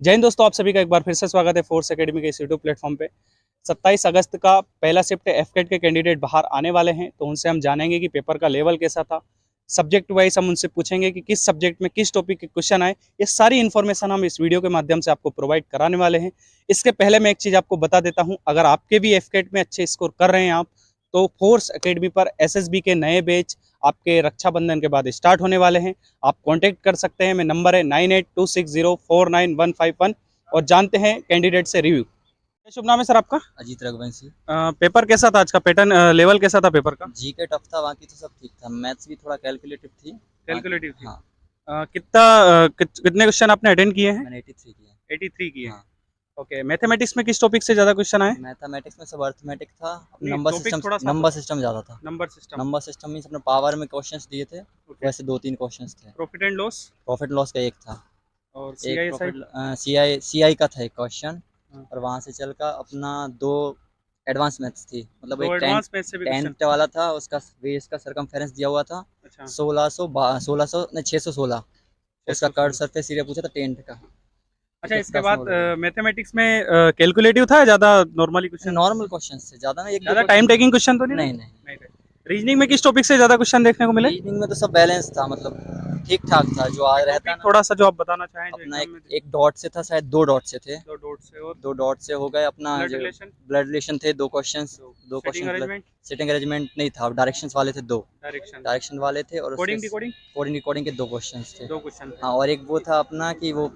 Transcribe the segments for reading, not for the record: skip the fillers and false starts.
जय हिंद दोस्तों, आप सभी का एक बार फिर से स्वागत है फोर्स एकेडमी के इस यूट्यूब प्लेटफॉर्म पे। 27 अगस्त का पहला शिफ्ट एफकेट के कैंडिडेट बाहर आने वाले हैं, तो उनसे हम जानेंगे कि पेपर का लेवल कैसा था। सब्जेक्ट वाइज हम उनसे पूछेंगे कि किस सब्जेक्ट में किस टॉपिक के क्वेश्चन आए। ये सारी इन्फॉर्मेशन हम इस वीडियो के माध्यम से आपको प्रोवाइड कराने वाले हैं। इसके पहले मैं एक चीज़ आपको बता देता हूँ, अगर आपके भी एफकेट में अच्छे स्कोर कर रहे हैं आप, तो फोर्स एकेडमी पर एसएसबी के नए बैच आपके रक्षाबंधन के बाद स्टार्ट होने वाले हैं। आप कांटेक्ट कर सकते हैं। मैं नंबर है 9826049151 और जानते हैं कैंडिडेट से रिव्यू। शुभ नाम है सर आपका? अजीत रघुवंशी। पेपर कैसा था आज का? पैटर्न लेवल कैसा था पेपर का? जी के टफ था, बाकी तो सब ठीक था। मैथ्स भी थोड़ा कैलकुलेटिव थी। कैलकुलेटिव थी। हाँ, कितने क्वेश्चन आपने अटेंड किए हैं? मैंने 83 किया। 83 किए। हाँ, ओके, मैथमेटिक्स में किस टॉपिक से ज्यादा क्वेश्चन आए? मैथमेटिक्स में सब अर्थमेटिक था। नहीं, नंबर टॉपिक सिस्टम थोड़ा सा नंबर सिस्टम ज़्यादा था। Number system. Number system means अपने पावर में क्वेश्चंस दिए थे, ओके, वैसे 2-3 क्वेश्चंस थे। Profit and loss profit loss का एक था, और एक सीआईएसआई। प्रॉफिट सीआई का था एक क्वेश्चन। हाँ। और वहाँ से चल कर अपना 2 एडवांस मैथ्स थी। मतलब दो एक एडवांस मैथ से भी क्वेश्चन। 10th वाला था, उसका बेस का सर्कमफेरेंस दिया हुआ था अच्छा, 1600 नहीं 616। उसका कर्व सरफेस एरिया पूछा था 10th का। अच्छा। इसके 10 में बाद हो गया। मैथमेटिक्स में कैलकुलेटिव था या ज्यादा नॉर्मली क्वेश्चन? नॉर्मल क्वेश्चन से ज़्यादा ना, एक दो ज्यादा टाइम टेकिंग क्वेश्चन तो नहीं नहीं थे? नहीं। नहीं थे। रीजनिंग में किस टॉपिक से ज्यादा क्वेश्चन देखने को मिले? रीजनिंग में तो सब बैलेंस था, मतलब ठीक ठाक था जो आज रहता है टॉपिक ना। थोड़ा सा जो आप बताना चाहें जो अपना एग्जाम एक में एक डॉट से था, शायद 2 डॉट से थे। दो डॉट से और 2 डॉट से हो गए अपना ब्लड जो रिलेशन, ब्लड रिलेशन थे 2 questions. 2 setting question arrangement, sitting arrangement नहीं था, डायरेक्शंस वाले थे 2। डायरेक्शन, डायरेक्शन वाले थे और उसके कोडिंग डिकोडिंग, कोडिंग डिकोडिंग के 2 क्वेश्चंस थे। दो क्वेश्चन थे। हाँ, और एक वो था अपना कि वो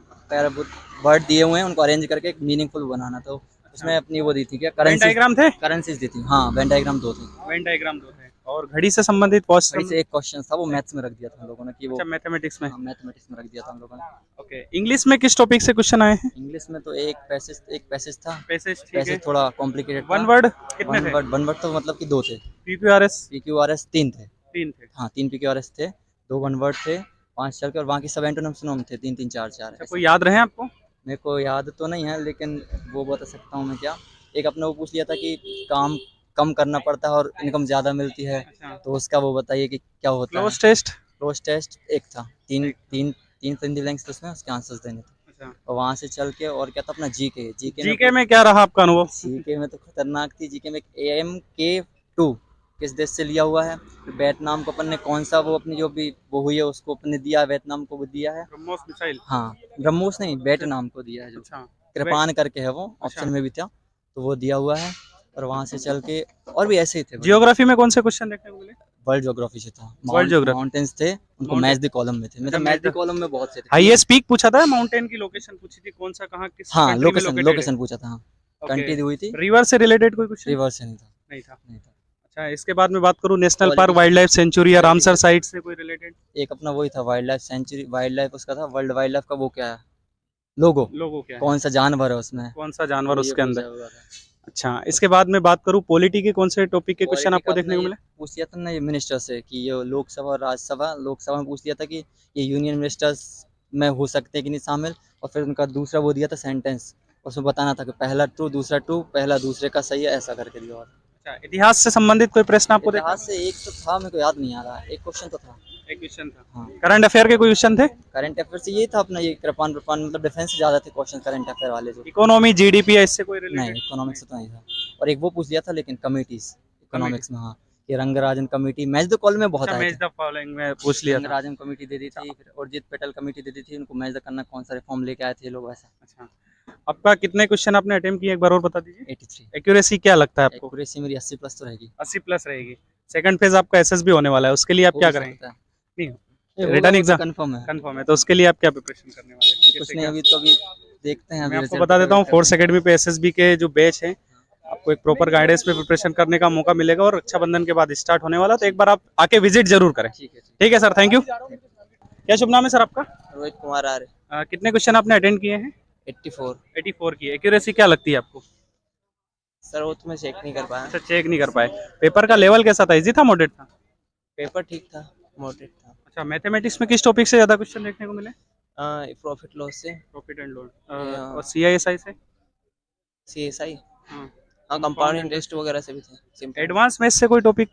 वर्ड दिए हुए हैं, उनको अरेंज करके एक मीनिंगफुल बनाना। तो उसमें अपनी वो दी थी क्या, वेन डायग्राम थे? करेंसीज दी थी। हाँ, वेन डायग्राम 2 थे। वेन डायग्राम दो थे। और घड़ी से संबंधित क्वेश्चन? वहीं से एक क्वेश्चन था, वो मैथ्स में रख दिया था हम लोगों ने कि वो। अच्छा, मैथमेटिक्स में। हाँ, मैथमेटिक्स में रख दिया था हम लोगों ने। ओके, इंग्लिश में किस टॉपिक से क्वेश्चन आए हैं? इंग्लिश में तो एक पैसेज था। पैसेज, ठीक है। पैसेज थोड़ा कॉम्प्लिकेटेड था। वन वर्ड कितने थे? वन वर्ड तो मतलब कि 2 थे। पीक्यूआरएस पीक्यूआरएस 3 थे। 3 थे। हाँ, 3 पीक्यूआरएस थे, 2 वन वर्ड थे, 5 चल के, और बाकी सब एंटोनिम सिनोनिम थे, 3-3 4-4 अच्छा, ऐसे। कोई याद रहे आपको? मेरे को याद तो नहीं है, लेकिन वो बता सकता हूँ मैं क्या। एक अपने वो पूछ लिया था कि काम कम करना पड़ता है और इनकम ज़्यादा मिलती है, अच्छा, तो उसका वो बताइए कि क्या होता है। Cloze test. क्लोज टेस्ट एक था, 3 संधि ब्लैंक्स थे उसमें, उसके आंसर्स देने थे। अच्छा, और वहाँ से चल के और क्या था अपना जीके जीके में क्या रहा आपका अनुभव? जीके में तो खतरनाक थी। जीके में एक AMK2 किस देश से लिया हुआ है, वियतनाम को अपन ने कौन सा वो अपनी जो भी वो हुई है उसको अपन ने दिया है, वियतनाम को वो दिया है। ब्रह्मोस मिसाइल। हाँ, ब्रह्मोस नहीं, वियतनाम को दिया है, जो अच्छा, कृपान करके है वो, अच्छा। ऑप्शन में भी था, तो वो दिया हुआ है। और वहाँ से चल के और भी ऐसे ही थे। जियोग्राफी में कौन से क्वेश्चन देखने को मिले? वर्ल्ड ज्योग्राफी से था। World geography. माउंटेन्स थे, उनको माउंटेन। मैच द कॉलम में थे, मतलब मैच द कॉलम में बहुत से थे। हाईएस्ट पीक पूछा था, माउंटेन की लोकेशन पूछी थी, कौन सा कहाँ किस हाँ, कंट्री में लोकेशन लोकेटेड है? लोकेशन पूछा था। हाँ, ओके। कंट्री दी हुई थी। रिवर से रिलेटेड कोई क्वेश्चन? रिवर से नहीं था। नहीं था। नहीं था। अच्छा, इसके बाद में बात करूँ national park, Politician- wild life sanctuary या रामसर साइट से कोई रिलेटेड? एक अपना वही था, wild life sanctuary, wild life उसका था, वर्ल्ड वाइल्ड लाइफ का वो क्या है, लोगो, लोगो क्या है? कौन सा जानवर है उसमें, कौन सा जानवर वो ये उसके पूछा अंदर? हुआ था। अच्छा, इसके बाद में बात करूँ पॉलिटी के कौन से टॉपिक के क्वेश्चन पॉलिटिक आपको आपने देखने को ये मिले? पूछ लिया था ना, ये मिनिस्टर से कि ये लोकसभा और राज्यसभा, लोकसभा में पूछ लिया था कि ये यूनियन मिनिस्टर्स में हो सकते हैं कि नहीं शामिल। और फिर उनका दूसरा वो दिया था सेंटेंस, उसमें बताना था कि पहला ट्रू दूसरा ट्रू, पहला दूसरे का सही है, ऐसा करके दिया। और अच्छा, इतिहास से संबंधित कोई प्रश्न आपको देखने इतिहास से एक तो था, मेरे को याद नहीं आ रहा, एक क्वेश्चन तो था। को? एक क्वेश्चन था। हाँ, करंट अफेयर के कोई क्वेश्चन थे? करंट अफेयर से ये था अपना, ये कृपान प्रपान, मतलब डिफेंस से ज़्यादा थे क्वेश्चन करंट अफेयर वाले जो। इकोनॉमी, जीडीपी या इससे कोई नहीं, रिलेटेड? इकोनॉमिक्स से तो नहीं था। और एक वो पूछ लिया था लेकिन कमिटीज, कमेटी। इकोनॉमिक्स में। हाँ, ये Rangarajan committee, match the call में बहुत अच्छा, आए मैच थे। द फॉलोइंग में पूछ लिया था। रंगराजन कमेटी दे दी थी, फिर उर्जित पटेल कमेटी दे दी थी, उनको मैच द करना कौन सा रिफॉर्म लेके आए थे ये लोग, वैसा। अच्छा, आपका कितने क्वेश्चन आपने अटेम्प्ट किए एक बार और बता दीजिए। 83। एक्यूरेसी क्या लगता है आपको? एक्यूरेसी मेरी 80 प्लस तो रहेगी। 80 प्लस रहेगी। सेकंड फेज आपका एसएसबी होने वाला है, उसके लिए आप हो क्या भी करेंगे? सकता है। नहीं, होगा, रिटर्न वो तो एग्जाम कंफर्म है। कंफर्म है, तो उसके लिए आप क्या प्रिपरेशन करने वाले हैं? कुछ कैसे नहीं, क्या? अभी तो अभी देखते हैं, मैं अभी आपको रिजल्ट बता देता हूँ, का फोर्स एकेडमी पे एसएसबी के जो बैच हैं, आपको एक प्रॉपर गाइडेंस पे प्रिपरेशन करने का मौका मिलेगा और रक्षाबंधन के बाद स्टार्ट होने वाला, तो एक बार आप आके विजिट जरूर करें। ठीक है। ठीक है सर, थैंक यू। क्या शुभ नाम है सर आपका? रोहित कुमार आर्य। कितने क्वेश्चन आपने अटेंड किए हैं? 84। 84 की। एक्यूरेसी क्या लगती है आपको? सर वो तो मैं चेक नहीं कर पाया। अच्छा, चेक नहीं कर पाए। पेपर का लेवल कैसा था? इजी था, मॉडरेट था? पेपर ठीक था, मॉडरेट था। अच्छा, मैथमेटिक्स में किस टॉपिक से ज्यादा क्वेश्चन देखने को मिले? प्रॉफिट लॉस से, प्रॉफिट एंड लॉस। या और सीआईएसआई से? CSI। हाँ। हाँ, कंपाउंड इंटरेस्ट वगैरह से भी थे, सिंपल। एडवांस मैथ से कोई टॉपिक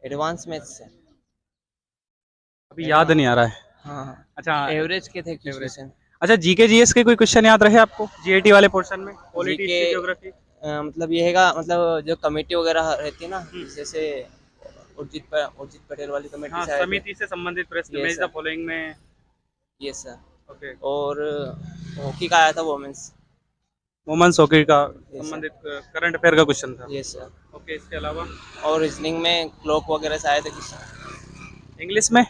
एडवांस मैथ्स से अभी याद नहीं आ रहा है। हाँ, अच्छा, एवरेज के थे कुछ एवरेज। क्वेश्चन। अच्छा, जीके जीएस के कोई क्वेश्चन याद रहे आपको जीएटी वाले पोर्शन में? Polity, GK geography? मतलब ये हैगा, मतलब जो कमेटी वगैरह रहती है ना, हम्म। जैसे उर्जित पटेल वाली कमेटी हाँ, शायद। समिति से संबंधित प्रश्न, Yes, match the sir. Following में। ये सर। ओके, और हॉकी का आया था, वोमेंस। वुमेन्स हॉकी का Yes, sir. संबंधित करंट अफेयर का क्वेश्चन था। ये सर। ओके, इसके अलावा और रीजनिंग में क्लॉक वगैरह से आए थे कुछ। इंग्लिश में?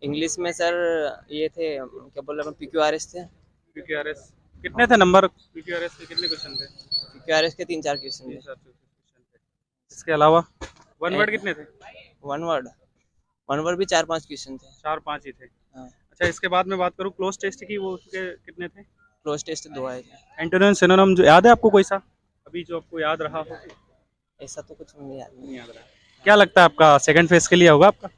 इंग्लिश में सर ये थे, क्या बोल रहे हैं, PQRS थे। पीक्यूआरएस कितने थे नंबर? पीक्यूआरएस के कितने क्वेश्चन थे? PQRS के 3-4 क्वेश्चन तीन थे। चार क्वेश्चन थे। इसके अलावा वन वर्ड कितने थे? वन वर्ड भी 4-5 क्वेश्चन थे। 4-5 ही थे। हाँ। अच्छा, इसके बाद में बात करूँ क्लोज टेस्ट की, वो उसके कितने थे? क्लोज टेस्ट 2 आए थे। एंटोनिम सिनोनिम जो याद है आपको कोई सा अभी जो आपको याद रहा हो? ऐसा तो कुछ मुझे याद नहीं। नहीं याद रहा। क्या लगता है आपका सेकंड फेज के लिए होगा आपका?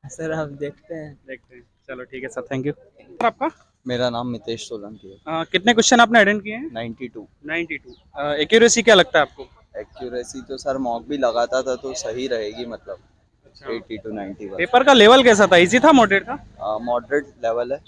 सर आप देखते हैं। देखते हैं, चलो ठीक है सर, थैंक यू। सर आपका मेरा नाम मितेश सोलंकी है। कितने क्वेश्चन आपने अटेंड किए हैं? 92। 92। एक्यूरेसी क्या लगता है आपको? एक्यूरेसी तो सर मॉक भी लगाता था तो सही रहेगी, मतलब अच्छा, 80 to 90 पेपर का लेवल कैसा था? इजी था, मॉडरेट था? मॉडरेट लेवल है।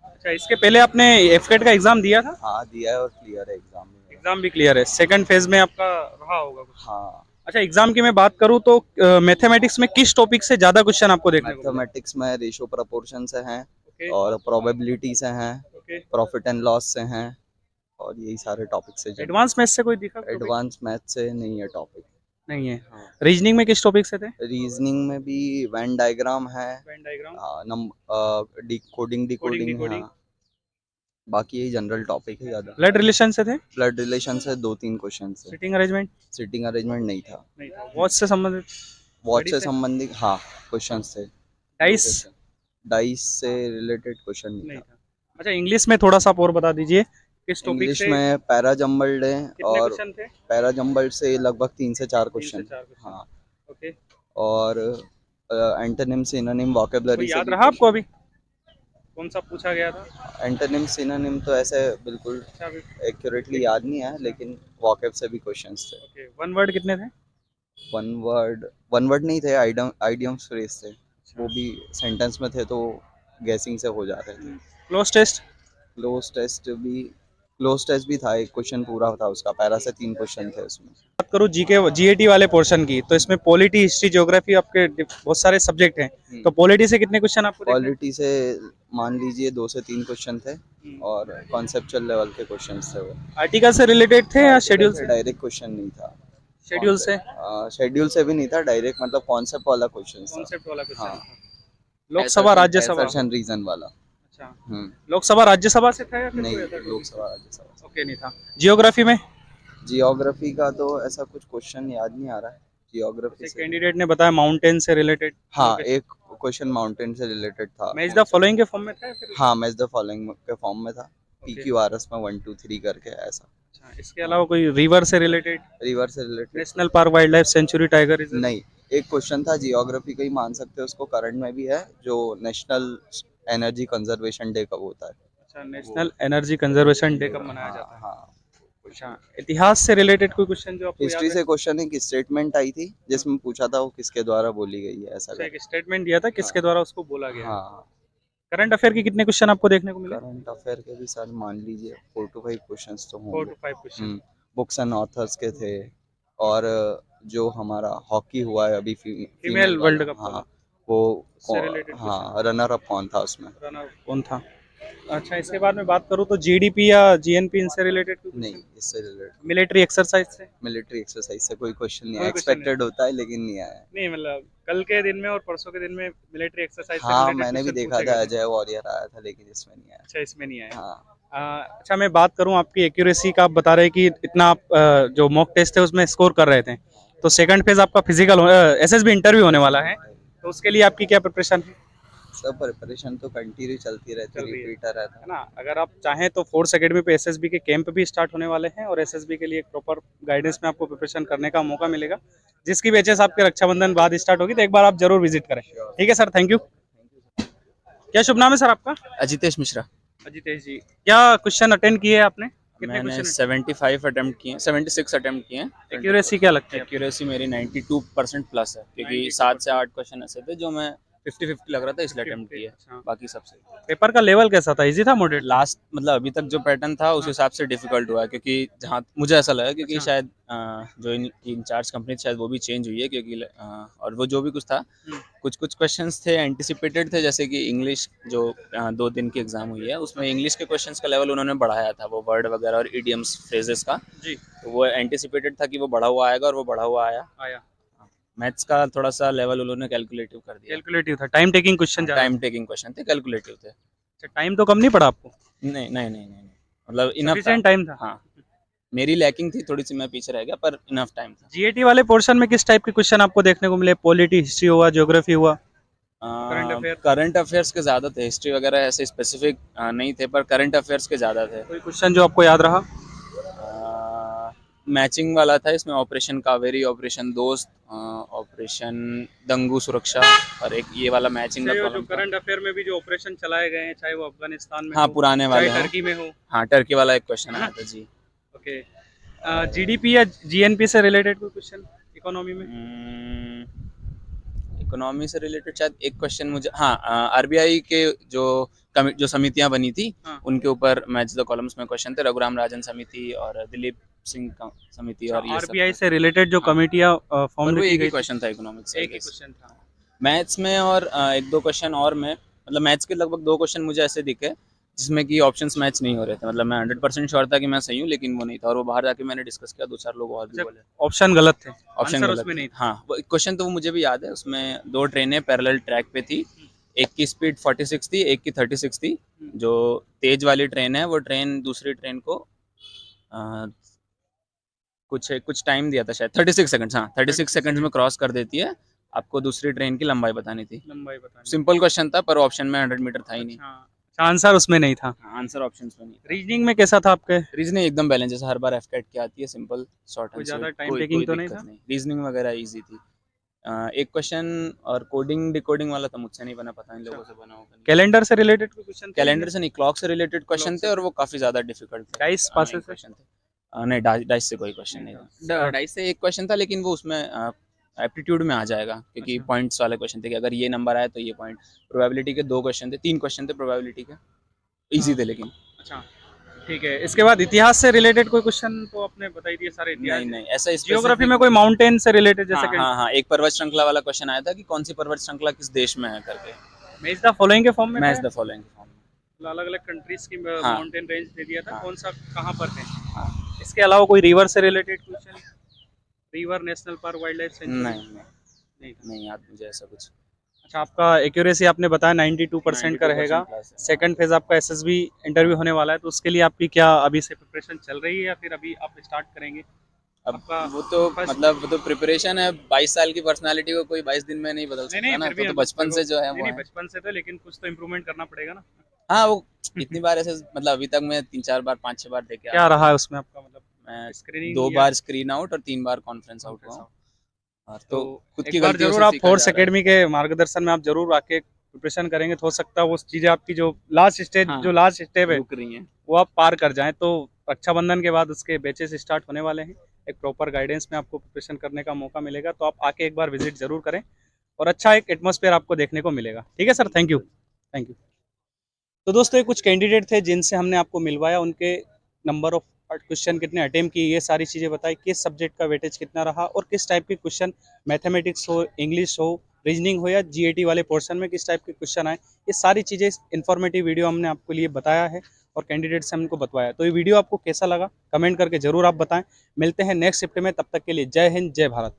अच्छा, इसके पहले आपने एफकेट का एग्जाम दिया था? हाँ दिया है और क्लियर है एग्जाम में। एग्जाम भी क्लियर है, सेकंड फेज में आपका रहा होगा कुछ? हाँ। अच्छा, एग्जाम की मैं बात करूँ तो मैथमेटिक्स में किस टॉपिक से ज्यादा क्वेश्चन आपको देखने को मिले? मैथमेटिक्स में रेशो प्रोपोर्शन से हैं ओके, और प्रोबेबिलिटी से हैं, ओके। प्रॉफिट एंड लॉस से हैं, और यही सारे टॉपिक से। एडवांस मैथ से कोई दिखा topic? एडवांस मैथ से नहीं है टॉपिक। नहीं है। हाँ। रीजनिंग में किस टॉपिक से थे? रीजनिंग में भी वेन डायग्राम है, Venn diagram, coding decoding decoding। है, बाकी यही जनरल टॉपिक है ज्यादा। ब्लड रिलेशन से थे? ब्लड रिलेशन से 2-3 क्वेश्चन से। Sitting arrangement? सिटिंग अरेंजमेंट नहीं था। नहीं था। वॉच से संबंधित? वॉच घड़ी से से? संबंधित हाँ क्वेश्चन थे। डाइस? डाइस से रिलेटेड क्वेश्चन नहीं नहीं था। था। अच्छा, इंग्लिश में थोड़ा सा आप और बता दीजिए किस टॉपिक इंग्लिश से में पैरा जम्बल्ड है, कितने और क्वेश्चन थे? पैरा जम्बल्ड से लगभग 3 से 4 3 से क्वेश्चन। 4 क्वेश्चन। हाँ। ओके, और एंटोनिम सिनोनिम वोकैबुलरी कोई से याद भी रहा आपको question। अभी कौन सा पूछा गया था? एंटोनिम सिनोनिम तो ऐसे बिल्कुल अच्छा, अभी एक्यूरेटली याद नहीं है, लेकिन वोकैब से भी क्वेश्चंस थे। ओके। वन वर्ड कितने थे? वन वर्ड नहीं थे, आइडियम्स फ्रेज थे, वो भी सेंटेंस में थे तो गैसिंग से हो जा रहे थे। Cloze test? क्लोज टेस्ट भी था, एक क्वेश्चन पूरा था उसका, पैरा से 3 क्वेश्चन थे उसमें। बात करूँ जीके जीएटी वाले पोर्शन की, तो इसमें पॉलिटी, हिस्ट्री, ज्योग्राफी आपके बहुत सारे सब्जेक्ट हैं, तो पॉलिटी से कितने क्वेश्चन आपको देखने? क्वालिटी से मान लीजिए 2 से 3 क्वेश्चन थे, और कॉन्सेप्चुअल लेवल के क्वेश्चन थे वो। आर्टिकल से रिलेटेड थे या शेड्यूल से? डायरेक्ट क्वेश्चन नहीं था। शेड्यूल से? शेड्यूल से भी नहीं था, डायरेक्ट मतलब कॉन्सेप्ट वाला क्वेश्चन था। कॉन्सेप्ट वाला क्वेश्चन हाँ। था। लोकसभा, राज्यसभा? रीजन वाला। अच्छा, हम्म। लोकसभा राज्यसभा से था या फिर नहीं, कोई other? लोकसभा राज्यसभा। ओके, नहीं था। जियोग्राफी में? जियोग्राफी का तो ऐसा कुछ क्वेश्चन याद नहीं आ रहा है जियोग्राफी से। कैंडिडेट ने बताया माउंटेन से रिलेटेड। हाँ, एक क्वेश्चन माउंटेन से रिलेटेड था। मैच द फॉलोइंग के फॉर्म में था या फिर? हाँ, मैच द फॉलोइंग के फॉर्म में था, Okay. PQRS में 1 2 3 करके ऐसा। अच्छा, इसके अलावा कोई रिवर से रिलेटेड? रिवर से related national park, wild life sanctuary, tiger reserve? नहीं, एक क्वेश्चन था जियोग्राफी का ही मान सकते हैं उसको, करंट में भी है, जो नेशनल एनर्जी कंजर्वेशन डे कब होता है। अच्छा, नेशनल एनर्जी कंजर्वेशन डे कब मनाया जाता है? हाँ। अच्छा, इतिहास से रिलेटेड कोई क्वेश्चन जो आपको हिस्ट्री याद से क्वेश्चन एक स्टेटमेंट आई थी जिसमें पूछा था वो किसके द्वारा बोली गई है, ऐसा है? एक स्टेटमेंट दिया था किसके द्वारा उसको बोला गया? हाँ। करंट अफेयर के कितने क्वेश्चन आपको देखने को मिले? करंट अफेयर के भी सर मान लीजिए 4 to 5 क्वेश्चंस तो 4 होंगे। to 5 question. Books and authors के थे, और जो हमारा हॉकी हुआ है अभी फीमेल वर्ल्ड कप हाँ, वो उससे related हाँ, रनर अप कौन था उसमें? रनर कौन था? अच्छा, इसके बाद में बात करूँ तो जीडीपी या जीएनपी इनसे रिलेटेड नहीं, इससे रिलेटेड मिलिट्री एक्सरसाइज से? मिलिट्री एक्सरसाइज से कोई क्वेश्चन नहीं कोई आया, question एक्सपेक्टेड होता है लेकिन नहीं आया। नहीं, मतलब कल के दिन में और परसों के दिन में मिलिट्री एक्सरसाइज से हाँ, related मैंने भी question देखा पूछे था गए थे। अजय वॉरियर आया था, लेकिन इसमें नहीं आया। अच्छा, इसमें नहीं आया। हाँ। अच्छा, मैं बात करूं आपकी एक्यूरेसी का, आप बता रहे कि इतना आप जो मॉक टेस्ट थे उसमें स्कोर कर रहे थे, तो सेकंड फेज आपका फिजिकल एसएसबी इंटरव्यू होने वाला है, तो उसके लिए आपकी क्या प्रिपरेशन है? सब प्रिपरेशन तो कंटिन्यू चलती रहती है, रिपीटर रहता है ना? अगर आप चाहें तो फोर्स एकेडमी पे एसएसबी के कैंप भी स्टार्ट होने वाले हैं, और एसएसबी के लिए एक प्रॉपर गाइडेंस में आपको प्रिपरेशन करने का मौका मिलेगा, जिसकी बैचेस आपके रक्षाबंधन बाद स्टार्ट होगी, तो एक बार आप जरूर विजिट करें। ठीक है सर, थैंक यू। क्या शुभ नाम है सर आपका? अजितेश मिश्रा। अजितेश जी, क्या क्वेश्चन अटेंड किए आपने? कितने मैंने क्वेश्चन? 75 अटेम्प्ट किए, 76 अटेम्प्ट किए हैं। एक्यूरेसी क्या लगती है? एक्यूरेसी मेरी 92% प्लस है, क्योंकि 7 से 8 क्वेश्चन ऐसे थे जो मैं 50-50 लग रहा था इसलिए अटेम्प्ट किया, अच्छा। बाकी सब सही। पेपर का लेवल कैसा था, इजी था मॉडरेट? लास्ट मतलब अभी तक जो पैटर्न था उस हाँ। हिसाब से डिफिकल्ट हुआ है, क्योंकि जहाँ मुझे ऐसा लगा क्योंकि अच्छा। शायद जो इंचार्ज कंपनी शायद वो भी चेंज हुई है, क्योंकि और वो जो भी कुछ था, हम्म। कुछ कुछ क्वेश्चंस थे एंटिसिपेटेड थे, जैसे कि इंग्लिश जो 2 दिन की एग्जाम हुई है उसमें इंग्लिश के क्वेश्चंस का लेवल उन्होंने बढ़ाया था, वो वर्ड वगैरह और इडियम्स फ्रेजेस का, जी। तो वो एंटिसिपेटेड था कि वो बढ़ा हुआ आएगा और वो बढ़ा हुआ आया। आया। मैथ्स का थोड़ा सा लेवल उन्होंने कैलकुलेटिव कर दिया, कैलकुलेटिव था, टाइम टेकिंग क्वेश्चन ज्यादा टाइम टेकिंग क्वेश्चन थे, कैलकुलेटिव थे। अच्छा, टाइम तो कम नहीं पड़ा आपको? नहीं, मतलब इनफ था। सफिशिएंट टाइम था। हाँ, मेरी लैकिंग थी थोड़ी सी, मैं पीछे रह गया, पर इनफ टाइम था। जीएटी वाले पोर्शन में किस टाइप के क्वेश्चन आपको देखने को मिले? पॉलिटी, हिस्ट्री हुआ, ज्योग्राफी हुआ, करंट अफेयर? करंट अफेयर्स के ज़्यादा थे, हिस्ट्री वगैरह ऐसे स्पेसिफिक नहीं थे, पर करंट अफेयर्स के ज़्यादा थे। कोई क्वेश्चन जो आपको याद रहा? मैचिंग वाला था इसमें, ऑपरेशन कावेरी, ऑपरेशन दोस्त, ऑपरेशन दंगू सुरक्षा, और एक ये वाला मैचिंग का जो कॉलम था। करंट अफेयर में भी जो ऑपरेशन चलाए गए हैं, चाहे वो अफगानिस्तान में हाँ, हो, पुराने वाले चाहे हों। टर्की में हो। हाँ, टर्की वाला एक क्वेश्चन आया था जी। ओके। जीडीपी या जीएनपी से रिलेटेड कोई क्वेश्चन इकोनॉमी में? इकोनॉमी से रिलेटेड शायद एक क्वेश्चन मुझे, हाँ, आरबीआई के जो समितियां बनी थी, हाँ। उनके ऊपर मैच द कॉलम्स में क्वेश्चन थे, रघुराम राजन समिति और दिलीप सिंह समिति और ये सब आरबीआई थे। से रिलेटेड जो हाँ। कमिटियां पर फॉर्म वो की एक ही गई थी, क्वेश्चन था इकोनॉमिक्स से, एक ही क्वेश्चन था। मैथ्स में, और एक दो क्वेश्चन और में, मतलब मैथ्स के लगभग 2 क्वेश्चन मुझे ऐसे दिखे जिसमें कि ऑप्शंस मैच नहीं हो रहे थे, मतलब मैं 100% श्योर था कि मैं सही हूँ, लेकिन वो नहीं था, और वो बाहर जाके मैंने डिस्कस किया, 2-4 लोग और भी अच्छा, बोले ऑप्शन गलत थे, ऑप्शन आंसर गलत उसमें थे। नहीं था। हाँ, वो क्वेश्चन तो वो मुझे भी याद है, उसमें 2 ट्रेनें पैरेलल ट्रैक पे थी, एक की स्पीड 46 थी, एक की 36 थी। जो तेज वाली ट्रेन है वो ट्रेन दूसरी ट्रेन को कुछ टाइम दिया था, शायद 36 सेकंड्स, हाँ 36 सेकंड्स में क्रॉस कर देती है, आपको दूसरी ट्रेन की लंबाई बतानी थी। लंबाई बतानी। सिंपल क्वेश्चन था, पर ऑप्शन में 100 मीटर था ही नहीं। अच्छा, आंसर उसमें नहीं था। आंसर ऑप्शन में नहीं। रीजनिंग में कैसा था आपके? रीजनिंग एकदम बैलेंस, जैसे हर बार एफकेट की आती है, सिंपल शॉर्ट कोई एंड ज्यादा स्वीट, time taking तो नहीं दिक्कत था? रीजनिंग वगैरह इजी थी। एक क्वेश्चन और कोडिंग डिकोडिंग वाला तो मुझसे नहीं बना, पता नहीं लोगों से बना होगा। कैलेंडर से रिलेटेड कोई क्वेश्चन? कैलेंडर से नहीं, क्लॉक से रिलेटेड क्वेश्चन थे, और वो काफी ज्यादा डिफिकल्ट थे। डाइस पासेस से? क्वेश्चन थे, नहीं डाइस से कोई क्वेश्चन नहीं था। डाइस से एक क्वेश्चन था, लेकिन वो उसमें एप्टीट्यूड में आ जाएगा, क्योंकि अच्छा। पॉइंट्स वाले क्वेश्चन थे कि अगर ये नंबर आए तो ये पॉइंट। प्रोबेबिलिटी के 2 क्वेश्चन थे, 3 क्वेश्चन थे प्रोबेबिलिटी के, इजी थे लेकिन। अच्छा, ठीक है। इसके बाद इतिहास से रिलेटेड कोई क्वेश्चन तो आपने बताई दिए सारे इतिहास। नहीं ऐसा जियोग्राफी में कोई माउंटेन से रिलेटेड जैसे कि हाँ, एक पर्वत श्रृंखला वाला क्वेश्चन आया था कि कौन सी पर्वत श्रृंखला किस देश में है करके। मैच द फॉलोइंग के फॉर्म में मैच द फॉलोइंग फॉर्म। अलग अलग कंट्रीज की हाँ। माउंटेन रेंज दे दिया था, हाँ। कौन सा कहाँ पर है। हाँ। इसके अलावा कोई रिवर से related question? River, national park, wild life sanctuary? नहीं याद मुझे ऐसा कुछ। अच्छा, आपका एक्यूरेसी आपने बताया 92% का रहेगा। 92% plus है। सेकंड फेज आपका एसएसबी इंटरव्यू होने वाला है, तो उसके लिए आपकी क्या अभी से प्रिपरेशन चल रही है या फिर अभी आप स्टार्ट करेंगे? अब आपका वो तो first- मतलब वो तो प्रिपरेशन है, 22 साल की पर्सनालिटी को कोई 22 दिन में नहीं बदल सकता ना, फिर भी तो बचपन से जो है वो नहीं, है। बचपन से तो, लेकिन कुछ तो इम्प्रूवमेंट करना पड़ेगा ना। हाँ, वो इतनी बार ऐसे मतलब अभी तक मैं 3-4 बार 5-6 बार देखे क्या रहा है उसमें आपका मतलब? मैं स्क्रीनिंग 2 बार स्क्रीन आउट और 3 बार कॉन्फ्रेंस आउट हुआ हूँ। और तो खुद की एक बार गलतियों जरूर से आप सीखा फोर्स जा रहा है। एकेडमी के मार्गदर्शन में आप जरूर आके प्रिपरेशन करेंगे, तो हो सकता है वो चीजें आपकी जो लास्ट स्टेज हाँ। जो लास्ट स्टेप है रुक रही हैं। वो आप पार कर जाएं। तो रक्षाबंधन के बाद उसके बैचेस स्टार्ट होने वाले हैं, एक प्रॉपर गाइडेंस में आपको प्रिपरेशन करने का मौका मिलेगा, तो आप आके एक बार विजिट जरूर करें और अच्छा एक एटमॉस्फेयर आपको देखने को मिलेगा। ठीक है सर, थैंक यू। तो दोस्तों, ये कुछ कैंडिडेट थे जिनसे हमने आपको मिलवाया, उनके नंबर ऑफ क्वेश्चन कितने अटेम्प्ट किए, ये सारी चीज़ें बताई, किस सब्जेक्ट का वेटेज कितना रहा और किस टाइप के क्वेश्चन, मैथमेटिक्स हो, इंग्लिश हो, रीजनिंग हो या जीएटी वाले पोर्शन में किस टाइप के क्वेश्चन आए, ये सारी चीज़ें इन्फॉर्मेटिव वीडियो हमने आपके लिए बताया है और कैंडिडेट से हमको बताया। तो ये वीडियो आपको कैसा लगा कमेंट करके ज़रूर आप बताएं। मिलते हैं नेक्स्ट शिफ्ट में, तब तक के लिए जय हिंद, जय भारत।